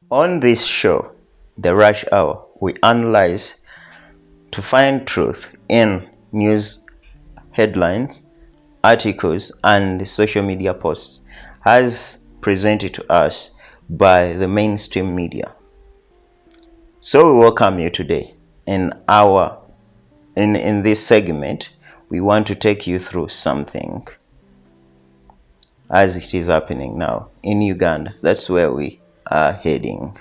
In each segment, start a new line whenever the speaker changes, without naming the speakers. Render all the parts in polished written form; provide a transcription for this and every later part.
On this show, The Rush Hour, we analyze to find truth in news headlines, articles, and social media posts as presented to us by the mainstream media. So we welcome you today. In this segment, we want to take you through something as it is happening now in Uganda. That's where we are heading.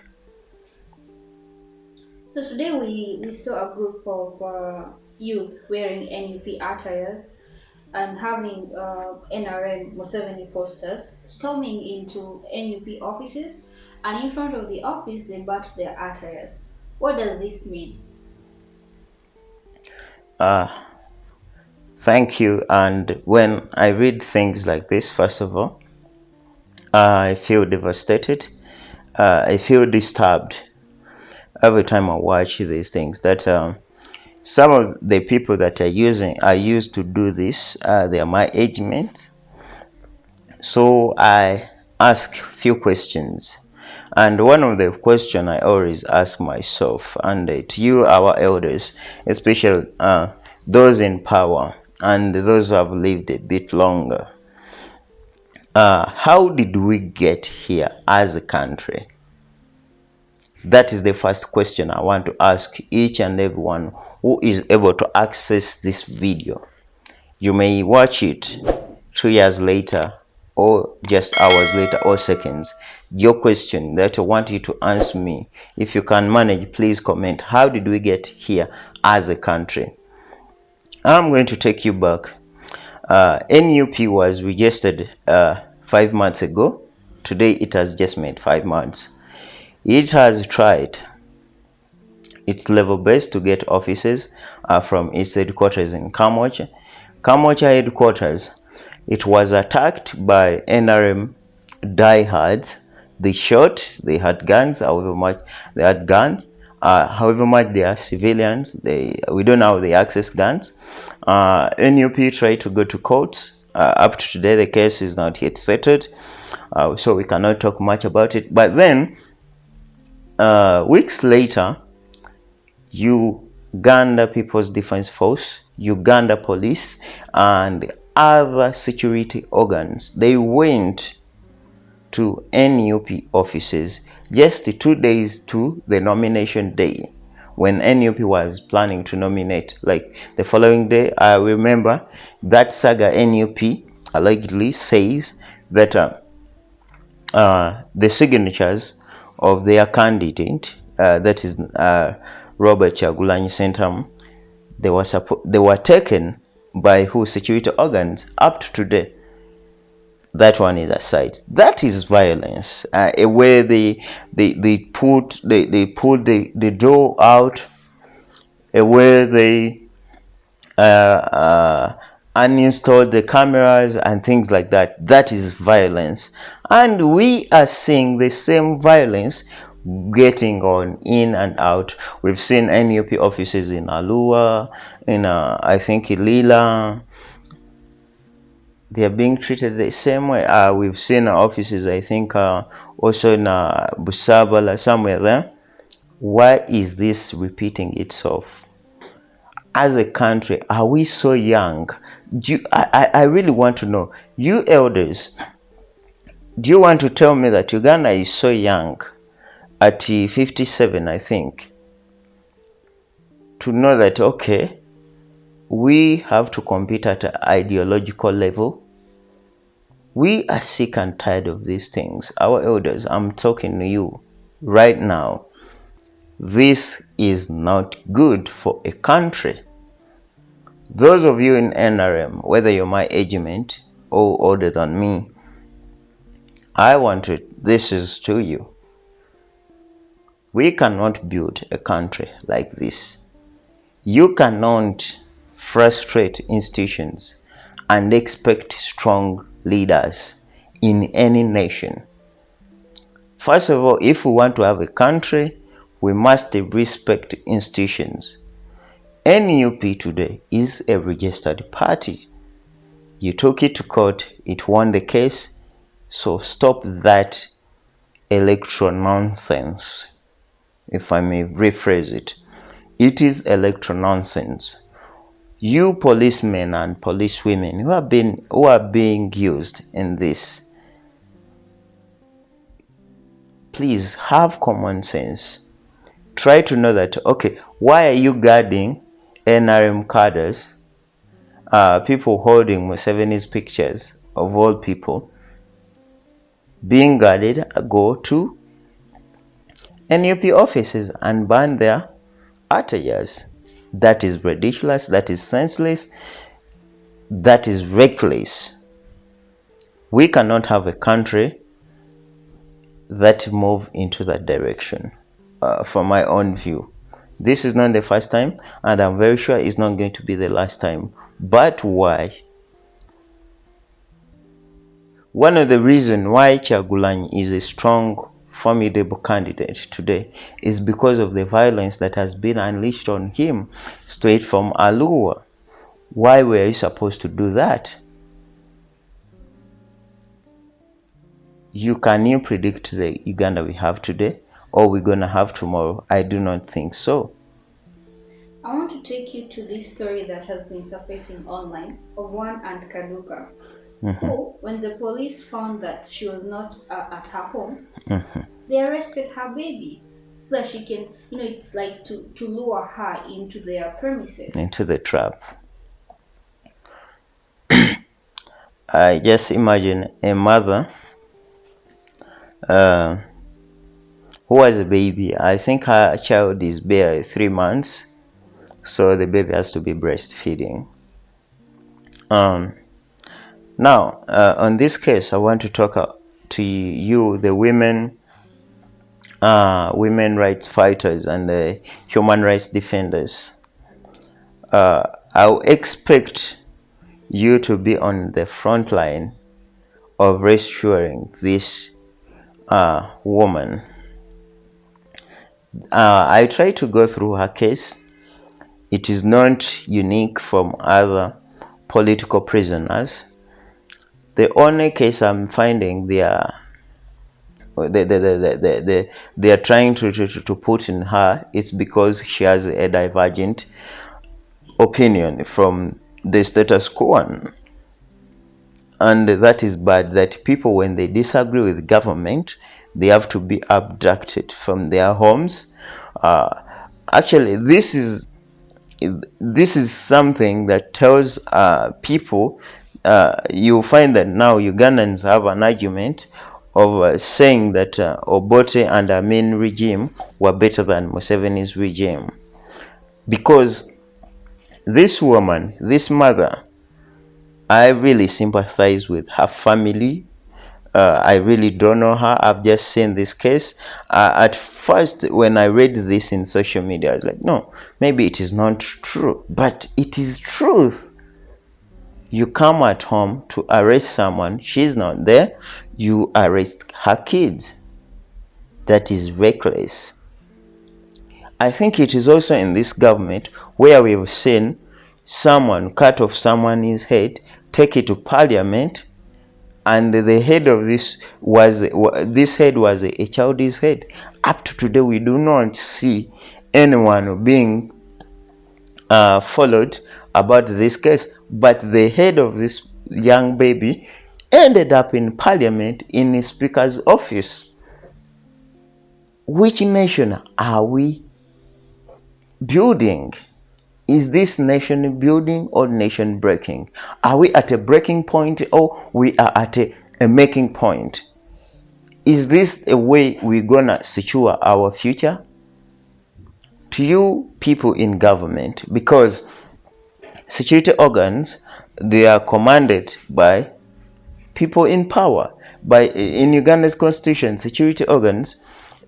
So today we saw a group of youth wearing NUP attires and having NRM Museveni posters storming into NUP offices, and in front of the office they burnt their attires. What does this mean?
Uh, Thank you. And when I read things like this, first of all, I feel devastated. I feel disturbed every time I watch these things. That some of the people that are used to do this. They are my age mates. So I ask few questions. And one of the question I always ask myself, and to you, our elders, especially those in power and those who have lived a bit longer, how did we get here as a country? That is the first question I want to ask each and everyone who is able to access this video. You may watch it 2 years later, or just hours later, or seconds. Your question that I want you to answer me, if you can manage, please comment. How did we get here as a country? I'm going to take you back. NUP was registered 5 months ago. Today it has just made 5 months. It has tried its level best to get offices from its headquarters in Kamocha. Kamocha headquarters, it was attacked by NRM diehards. They shot, they had guns, however much they had guns, however much they are civilians, we don't know how they access guns. NUP tried to go to court. Up to today, the case is not yet settled, so we cannot talk much about it. But then, weeks later, Uganda People's Defense Force, Uganda Police, and other security organs, they went to NUP offices just 2 days to the nomination day, when NUP was planning to nominate. Like the following day, I remember that saga NUP allegedly says that the signatures of their candidate, that is Robert Chagulanyi Sentam, they were taken by who? Security organs. Up to today, that one is aside. That is violence. Where they put the door out, where they uninstalled the cameras and things like that. That is violence, and we are seeing the same violence getting on in and out. We've seen NUP offices in Alua, in I think Ilila. They are being treated the same way. We've seen offices, I think, also in Busabala, somewhere there. Why is this repeating itself? As a country, are we so young? I really want to know. You elders, do you want to tell me that Uganda is so young at 57, I think, to know that, okay, we have to compete at an ideological level? We are sick and tired of these things. Our elders, I'm talking to you right now. This is not good for a country. Those of you in NRM, whether you're my age mate or older than me, this is to you. We cannot build a country like this. You cannot frustrate institutions and expect strong leaders in any nation. First of all, if we want to have a country, we must respect institutions. NUP today is a registered party. You took it to court, it won the case, so stop that electro nonsense, if I may rephrase it. It is electro nonsense. You policemen and policewomen who are being used in this, please have common sense. Try to know that, okay, why are you guarding NRM cadres, people holding Museveni's pictures, of all people, being guarded? Go to NUP offices and ban their attires. That is ridiculous, that is senseless, that is reckless. We cannot have a country that move into that direction. From my own view, this is not the first time, and I'm very sure it's not going to be the last time. But why? One of the reasons why Kyagulanyi is a strong, formidable candidate today is because of the violence that has been unleashed on him straight from Arua. Why were you supposed to do that? Can you predict the Uganda we have today, or we're gonna have tomorrow? I do not think so.
I want to take you to this story that has been surfacing online of one Aunt Kaduka, who, when the police found that she was not at her home, they arrested her baby so that she can, it's like to lure her into their premises.
Into the trap. I just imagine a mother who has a baby. I think her child is bare 3 months, so the baby has to be breastfeeding. Now, on this case, I want to talk to you, the women rights fighters and the human rights defenders. I expect you to be on the front line of rescuing this woman. I try to go through her case. It is not unique from other political prisoners. The only case I'm finding they are trying to put in her is because she has a divergent opinion from the status quo, and that is bad. That people, when they disagree with government, they have to be abducted from their homes. Actually, this is something that tells people. You find that now Ugandans have an argument of saying that Obote and Amin regime were better than Museveni's regime, because this woman, this mother, I really sympathize with her family. I really don't know her. I've just seen this case. At first, when I read this in social media, I was like, no, maybe it is not true. But it is truth. You come at home to arrest someone, she's not there, you arrest her kids. That is reckless. I think it is also in this government where we've seen someone cut off someone's head, take it to parliament, and the head of this head was a child's head. Up to today, we do not see anyone being followed about this case, but the head of this young baby ended up in parliament in the speaker's office. Which nation are we building? Is this nation building or nation breaking? Are we at a breaking point, or we are at a making point? Is this a way we're gonna secure our future? To you people in government, because security organs, they are commanded by people in power. In Uganda's constitution, security organs,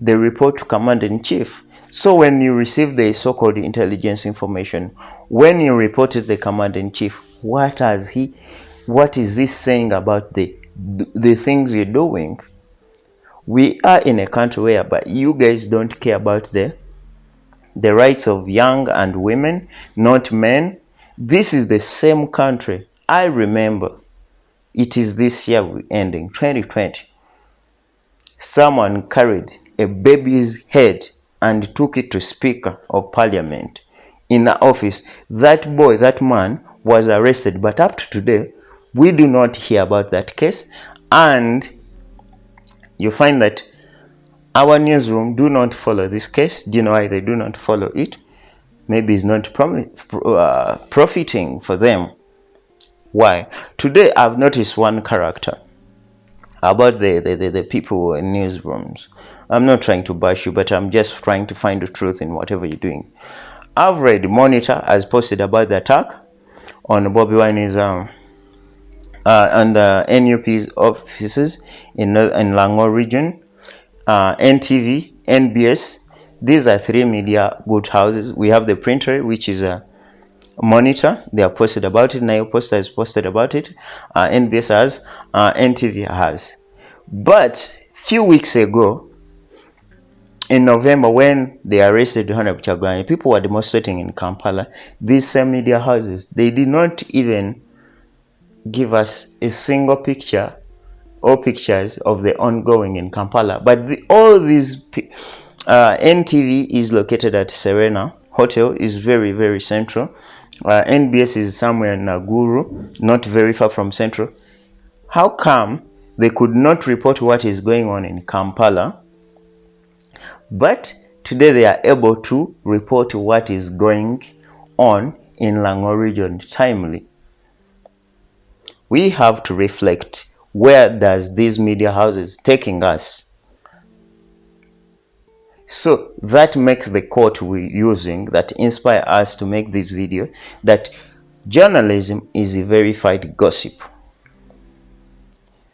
they report to commander-in-chief. So when you receive the so-called intelligence information, when you report it to the commander-in-chief, what is this saying about the things you're doing? We are in a country where, but you guys don't care about the rights of young and women, not men. This is the same country. I remember, it is this year ending, 2020. someone carried a baby's head and took it to Speaker of Parliament in the office. That boy, that man was arrested, but up to today, we do not hear about that case. And you find that our newsroom do not follow this case. Do you know why they do not follow it? Maybe it's not profiting for them. Why? Today I've noticed one character about the people in newsrooms. I'm not trying to bash you, but I'm just trying to find the truth in whatever you're doing. I've read Monitor has posted about the attack on Bobby Wine's and NUP's offices in Lango region. NTV, NBS, these are three media good houses. We have the printer, which is a Monitor, they are posted about it. Nile Poster is posted about it. NBS has, NTV has. But few weeks ago, in November, when they arrested Honorable Chagwani, people were demonstrating in Kampala. These same media houses, they did not even give us a single picture or pictures of the ongoing in Kampala. But all these NTV is located at Serena Hotel, is very, very central. NBS is somewhere in Naguru, not very far from central. How come they could not report what is going on in Kampala, but today they are able to report what is going on in Lango region timely? We have to reflect, where does these media houses taking us? So that makes the quote we're using that inspire us to make this video, that journalism is a verified gossip.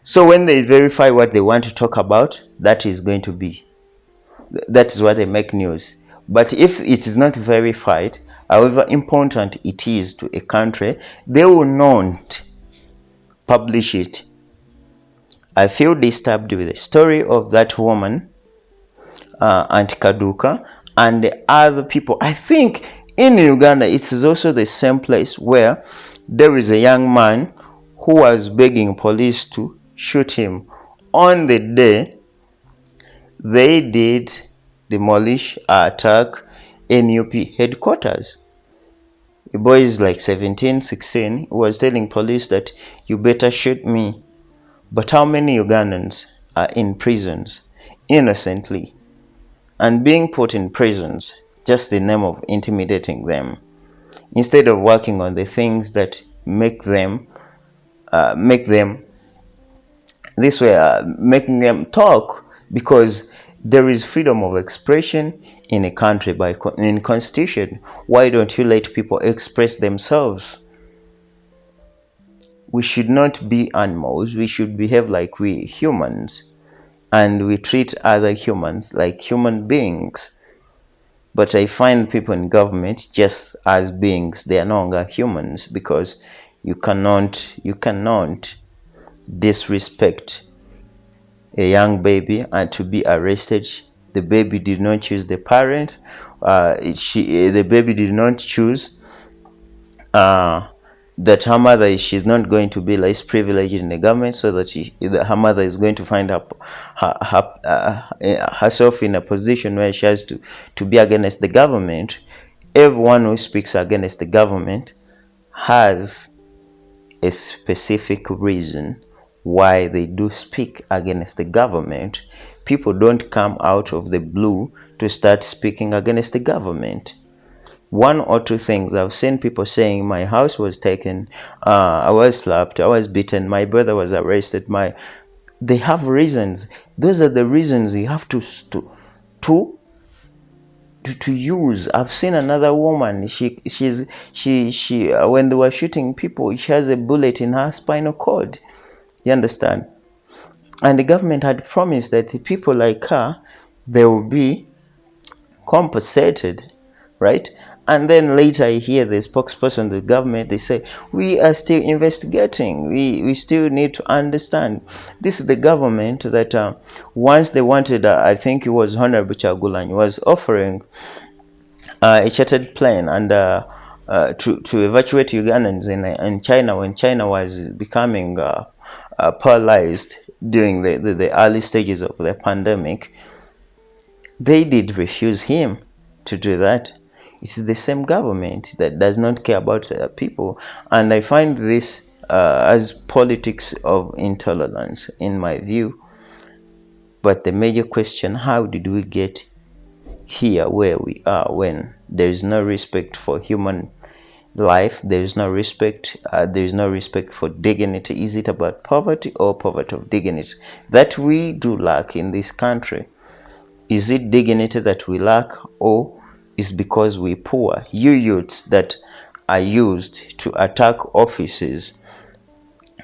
So when they verify what they want to talk about, that is going to be, that is what they make news. But if it is not verified, however important it is to a country, they will not publish it. I feel disturbed with the story of that woman, Auntie Kaduka, and the other people. I think in Uganda it is also the same place where there is a young man who was begging police to shoot him on the day they did demolish attack NUP headquarters. The boy is like 17, 16. He was telling police that you better shoot me. But how many Ugandans are in prisons innocently and being put in prisons just the name of intimidating them, instead of working on the things that make them this way, making them talk? Because there is freedom of expression in a country in constitution. Why don't you let people express themselves? We should not be animals. We should behave like we humans, and we treat other humans like human beings. But I find people in government just as beings. They are no longer humans, because you cannot disrespect a young baby and to be arrested. The baby did not choose the parent. The baby did not choose that her mother, she's not going to be less privileged in the government, so that her mother is going to find herself in a position where she has to be against the government. Everyone who speaks against the government has a specific reason why they do speak against the government. People don't come out of the blue to start speaking against the government. One or two things I've seen people saying: my house was taken, I was slapped, I was beaten, my brother was arrested. They have reasons. Those are the reasons you have to use. I've seen another woman. She when they were shooting people, she has a bullet in her spinal cord. You understand? And the government had promised that the people like her, they will be compensated, right? And then later I hear the spokesperson of the government, they say, we are still investigating. We still need to understand. This is the government that once they wanted, I think it was Honorable Chagulanyi was offering a chartered plane and to evacuate Ugandans in China, when China was becoming paralyzed during the early stages of the pandemic, they did refuse him to do that. It's the same government that does not care about the people. And I find this as politics of intolerance, in my view. But the major question, how did we get here where we are when there is no respect for human life, there is no respect, there is no respect for dignity? Is it about poverty or poverty of dignity that we do lack in this country? Is it dignity that we lack, or is because we're poor? You youths that are used to attack offices,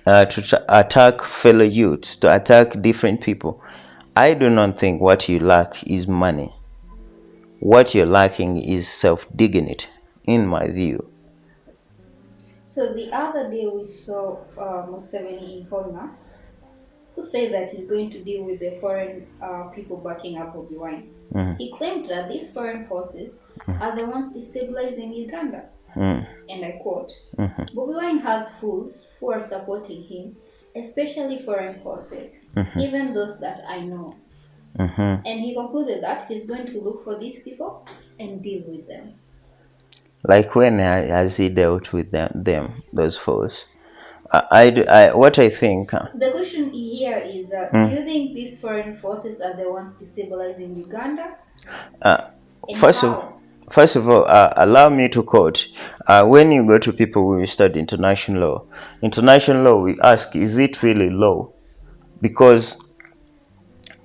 to attack fellow youths, to attack different people. I do not think what you lack is money. What you're lacking is self-dignity, in my view.
So the other day we saw Museveni in Foreigner, who said that he's going to deal with the foreign people backing up Bobi Wine. He claimed that these foreign forces are the ones destabilizing Uganda. And I quote, Bobi Wine has fools who are supporting him, especially foreign forces, even those that I know. And he concluded that he's going to look for these people and deal with them.
Like, when has he dealt with them those foes? What I think.
The question here is, do you think these foreign forces are the ones destabilizing Uganda?
First of all, allow me to quote. When you go to people who study international law, we ask, is it really law? Because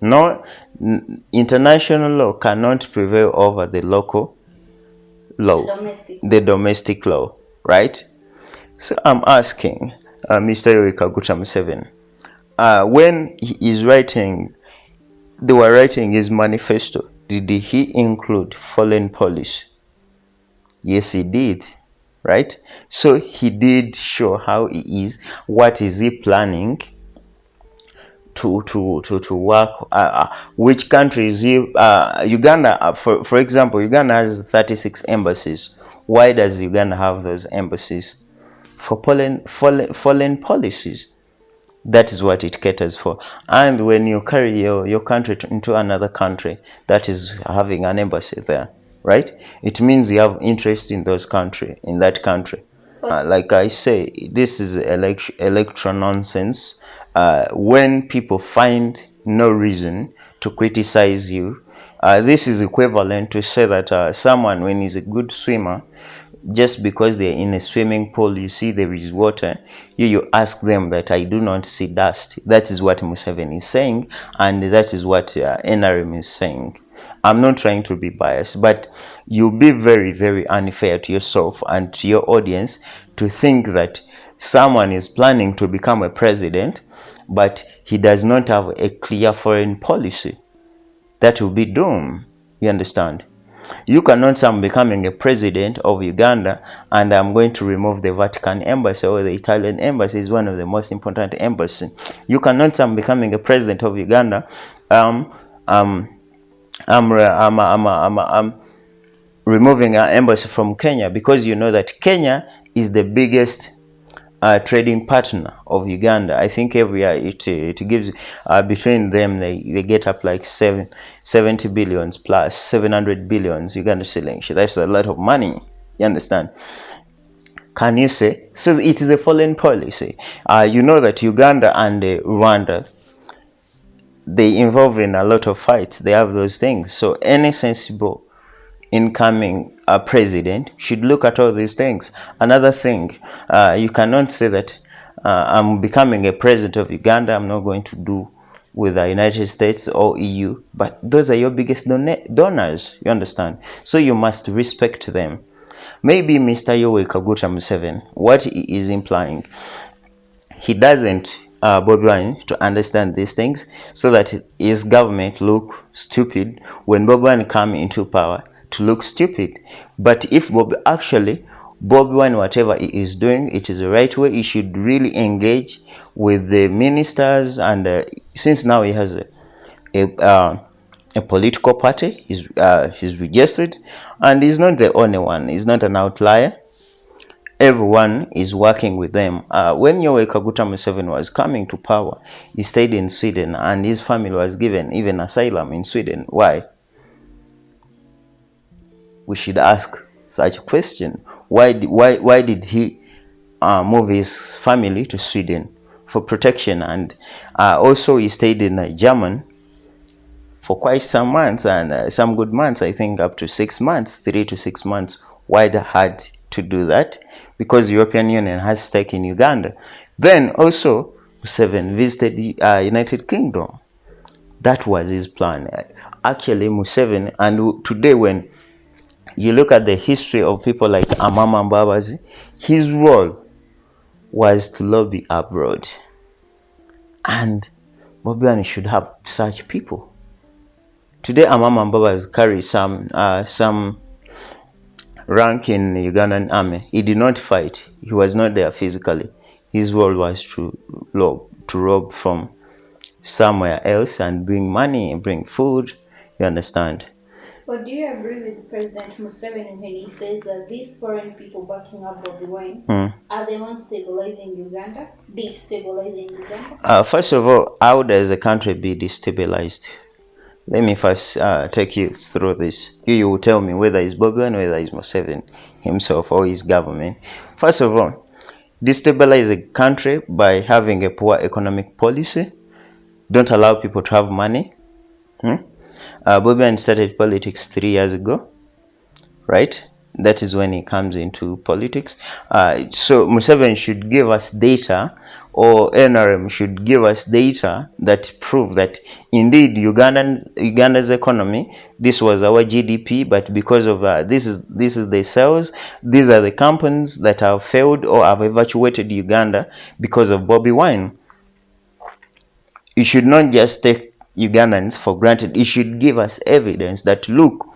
no, international law cannot prevail over the local law, the domestic law, right? So I'm asking Mr. Yoweri Kaguta Museveni, when he is writing, they were writing his manifesto, did he include foreign policy? Yes, he did, right? So he did show how he is, what is he planning to work, which country is he, Uganda, for example, Uganda has 36 embassies. Why does Uganda have those embassies? For foreign policies. That is what it caters for. And when you carry your country into another country that is having an embassy there, right, it means you have interest in that country. Like I say, this is electoral nonsense. When people find no reason to criticize you, this is equivalent to say that someone, when he's a good swimmer, just because they're in a swimming pool, you see there is water, you ask them that I do not see dust. That is what Museveni is saying, and that is what NRM is saying. I'm not trying to be biased, but you'll be very, very unfair to yourself and to your audience to think that someone is planning to become a president, but he does not have a clear foreign policy. That will be doom. You understand? You cannot say I'm becoming a president of Uganda and I'm going to remove the Vatican embassy, or the Italian embassy is one of the most important embassies. You cannot say I'm becoming a president of Uganda. I'm removing an embassy from Kenya, because you know that Kenya is the biggest trading partner of Uganda. I think every year it gives, between them they get up like 70 billions plus 700 billions Uganda shillings. That's a lot of money. You understand? Can you say so? It is a foreign policy. You know that Uganda and Rwanda, they involve in a lot of fights. They have those things. So any sensible incoming president should look at all these things. Another thing, you cannot say that I'm becoming a president of Uganda, I'm not going to do with the United States or EU, but those are your biggest donors, you understand? So you must respect them. Maybe Mr. Yoweri Kaguta Museveni, what he is implying, he doesn't Bobi Wine to understand these things, so that his government look stupid when Bobi Wine come into power, to look stupid. But if Bobi Wine, whatever he is doing, it is the right way. He should really engage with the ministers, and since now he has a political party, he's registered, and he's not the only one. He's not an outlier. everyone is working with them. When Yoweri Kaguta Museveni was coming to power, he stayed in Sweden, and his family was given even asylum in Sweden. Why? We should ask such a question. Why did he move his family to Sweden? For protection. And also he stayed in Germany for quite some months, and some good months, I think up to 6 months, 3 to 6 months. Why they had to do that? Because the European Union has stake in Uganda. Then also Museveni visited the United Kingdom. That was his plan. Actually, Museveni, and today when you look at the history of people like Amama Mbabazi, his role was to lobby abroad. And Bobi Wine should have such people. Today, Amama Mbabazi carries some rank in the Ugandan army. He did not fight. He was not there physically. His role was to rob from somewhere else and bring money and bring food. You understand?
But do you agree with President Museveni when he says that these foreign people backing up Bobi Wine are the ones stabilizing Uganda, destabilizing Uganda?
First of all, how does a country be destabilized? Let me first take you through this. You will tell me whether it's Bobi Wine, whether it's Museveni himself or his government. First of all, destabilize a country by having a poor economic policy. Don't allow people to have money. Bobi Wine started politics 3 years ago, right? That is when he comes into politics. So Museveni should give us data, or NRM should give us data that prove that indeed Uganda's economy, this was our GDP, but because of this is the sales, these are the companies that have failed or have evacuated Uganda because of Bobi Wine. You should not just take Ugandans for granted. You should give us evidence that, look,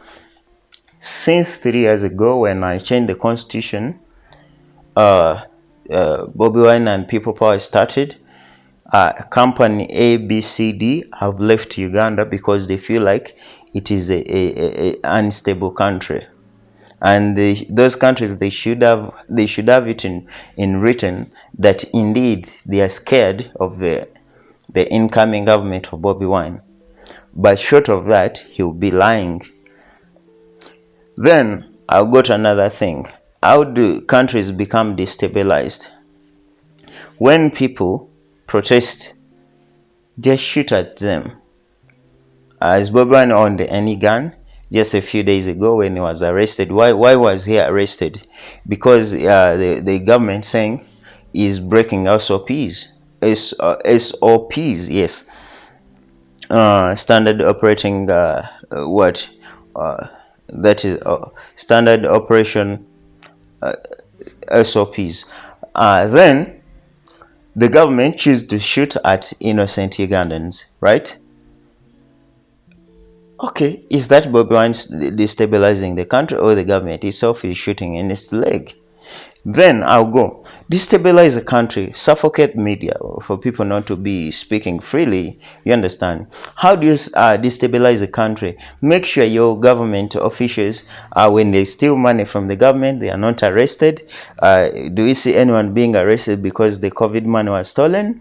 since 3 years ago when I changed the constitution, Bobi Wine and People Power started, company A, B, C, D have left Uganda because they feel like it is a unstable country. And those countries, they should have it in written that indeed they are scared of the incoming government of Bobi Wine. But short of that, he'll be lying. Then I'll go to another thing. How do countries become destabilized? When people protest, they shoot at them. Is Bobi Wine owned any gun? Just a few days ago when he was arrested. Why was he arrested? Because the government saying he's breaking SOPs. SOPs, yes. Standard operating that is standard operation SOPs. Then the government choose to shoot at innocent Ugandans, right? Okay, is that Bobi Wine destabilizing the country, or the government itself is shooting in its leg? Then I'll go. Destabilize a country, suffocate media for people not to be speaking freely. You understand? How do you destabilize a country? Make sure your government officials, when they steal money from the government, they are not arrested. Do you see anyone being arrested because the COVID money was stolen?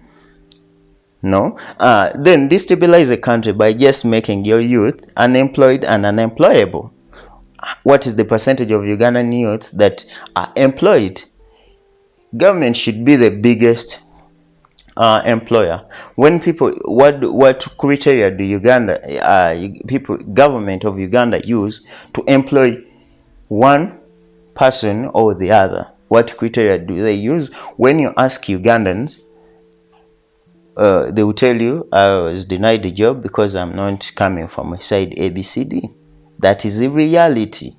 No. Then destabilize a country by just making your youth unemployed and unemployable. What is the percentage of Ugandan youths that are employed? Government should be the biggest employer. When people, what criteria do government of Uganda use to employ one person or the other? What criteria do they use? When you ask Ugandans, they will tell you, I was denied the job because I'm not coming from a side ABCD. That is the reality.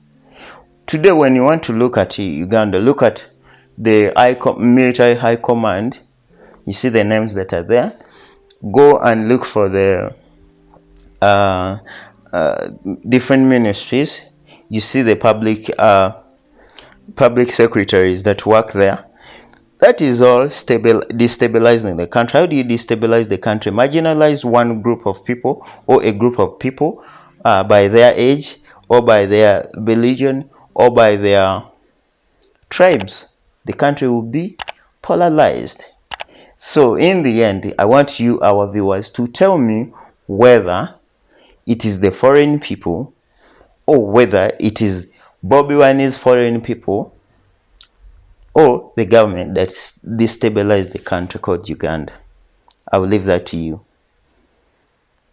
Today, when you want to look at Uganda, look at the military high command. You see the names that are there. Go and look for the different ministries. You see the public secretaries that work there. That is all destabilizing the country. How do you destabilize the country? Marginalize one group of people or a group of people by their age or by their religion or by their tribes. the country will be polarized. So in the end, I want you, our viewers, to tell me whether it is the foreign people or whether it is Bobi Wine's foreign people or the government that destabilized the country called Uganda. I will leave that to you.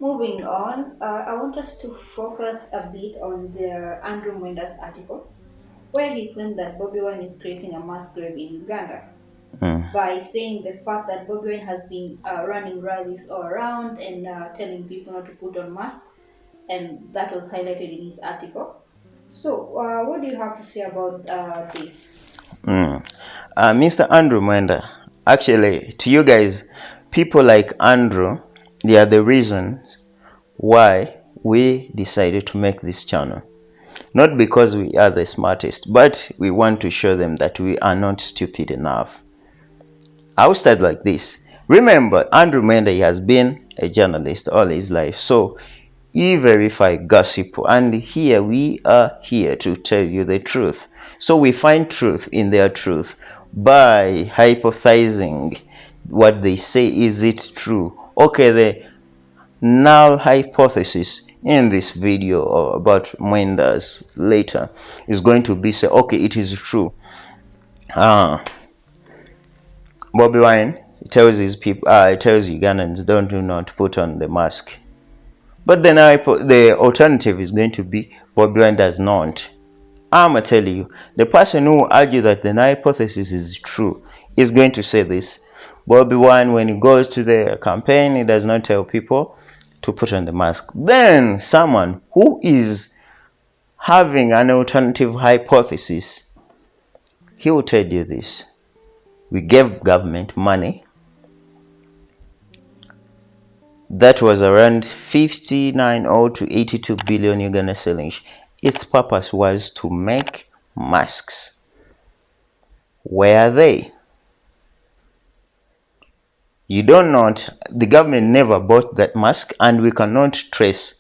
Moving on, I want us to focus a bit on the Andrew Mwenda's article, where he claimed that Bobi Wine is creating a mass grave in Uganda by saying the fact that Bobi Wine has been running rallies all around and telling people not to put on masks, and that was highlighted in his article. So, what do you have to say about this?
Mr. Andrew Mwenda, actually, to you guys, people like Andrew, they are the reason why we decided to make this channel. Not because we are the smartest, but we want to show them that we are not stupid enough. I'll start like this. Remember, Andrew Mwenda, he has been a journalist all his life, so he verify gossip, and here we are here to tell you the truth. So we find truth in their truth by hypothesizing what they say. Is it true? Okay, the null hypothesis in this video about Mwenda's later is going to be say, okay, it is true. Bobi Wine tells his people, tells Ugandans, do not put on the mask. But then the alternative is going to be Bobi Wine does not. I'ma tell you, the person who argue that the hypothesis is true is going to say this. Bobi Wine, when he goes to the campaign, he does not tell people to put on the mask. Then someone who is having an alternative hypothesis, he will tell you this. We gave government money that was around 59 or to 82 billion Uganda shillings. Its purpose was to make masks. Where are they? You don't know. The government never bought that mask, and we cannot trace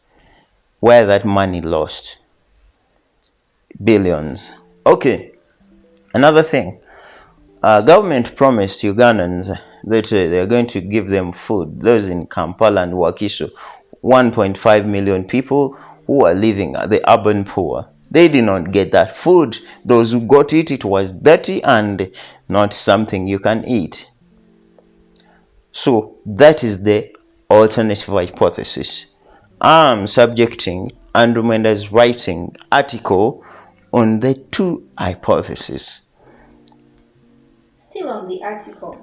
where that money lost. Billions. Okay. Another thing. Government promised Ugandans that they're going to give them food. Those in Kampala and Wakiso, 1.5 million people who are living the urban poor. They did not get that food. Those who got it, it was dirty and not something you can eat. So that is the alternative hypothesis. I'm subjecting Andrew Mwenda's writing article on the two hypotheses.
Still on the article,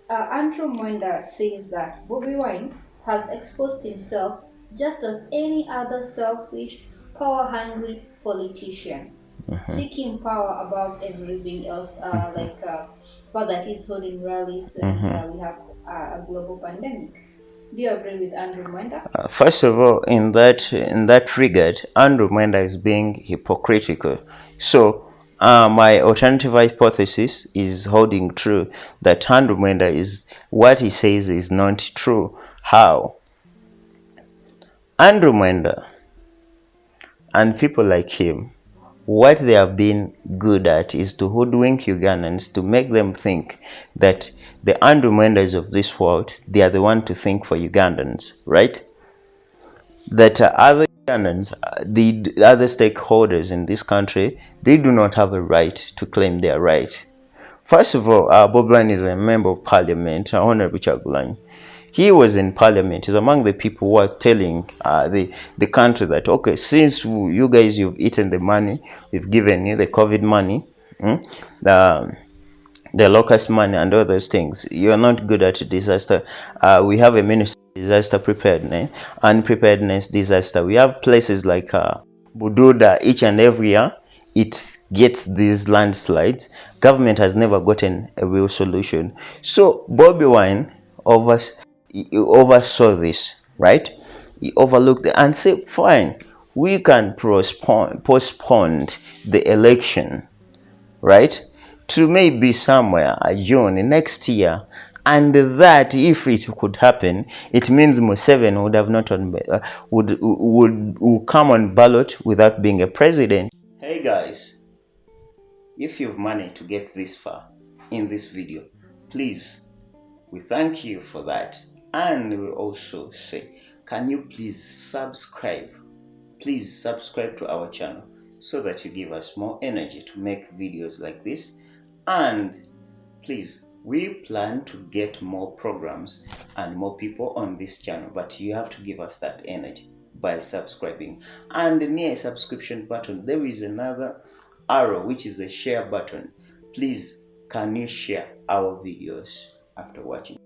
Andrew Mwenda says that Bobi Wine has exposed himself just as any other selfish, power-hungry politician, seeking power above everything else, for that he's holding rallies and we have a global pandemic. Do you agree with Andrew Mwenda?
First of all, in that regard, Andrew Mwenda is being hypocritical. So my alternative hypothesis is holding true, that Andrew Mwenda is what he says is not true. How? Andrew Mwenda and people like him, what they have been good at is to hoodwink Ugandans, to make them think that the Andrew Mwendas of this world, they are the one to think for Ugandans, right? That other Ugandans, the other stakeholders in this country, they do not have a right to claim their right. First of all, Bobi Wine is a member of parliament, Honorable Chagulanyi. He was in parliament. He's among the people who are telling the country that, okay, since you guys, you've eaten the money, we've given you the COVID money, the locust money and all those things, you're not good at disaster. We have a ministry of disaster preparedness and preparedness disaster. We have places like Bududa each and every year. It gets these landslides. Government has never gotten a real solution. So Bobi Wine oversaw this, right? He overlooked it and said, fine, we can postpone the election, right, to maybe somewhere June next year. And that, if it could happen, it means Museveni would have not would come on ballot without being a president. Hey guys, If you've managed to get this far in this video, please, we thank you for that. And we also say, can you please subscribe? Please subscribe to our channel so that you give us more energy to make videos like this. And please, we plan to get more programs and more people on this channel, but you have to give us that energy by subscribing. And near a subscription button, there is another arrow, which is a share button. Please, can you share our videos after watching?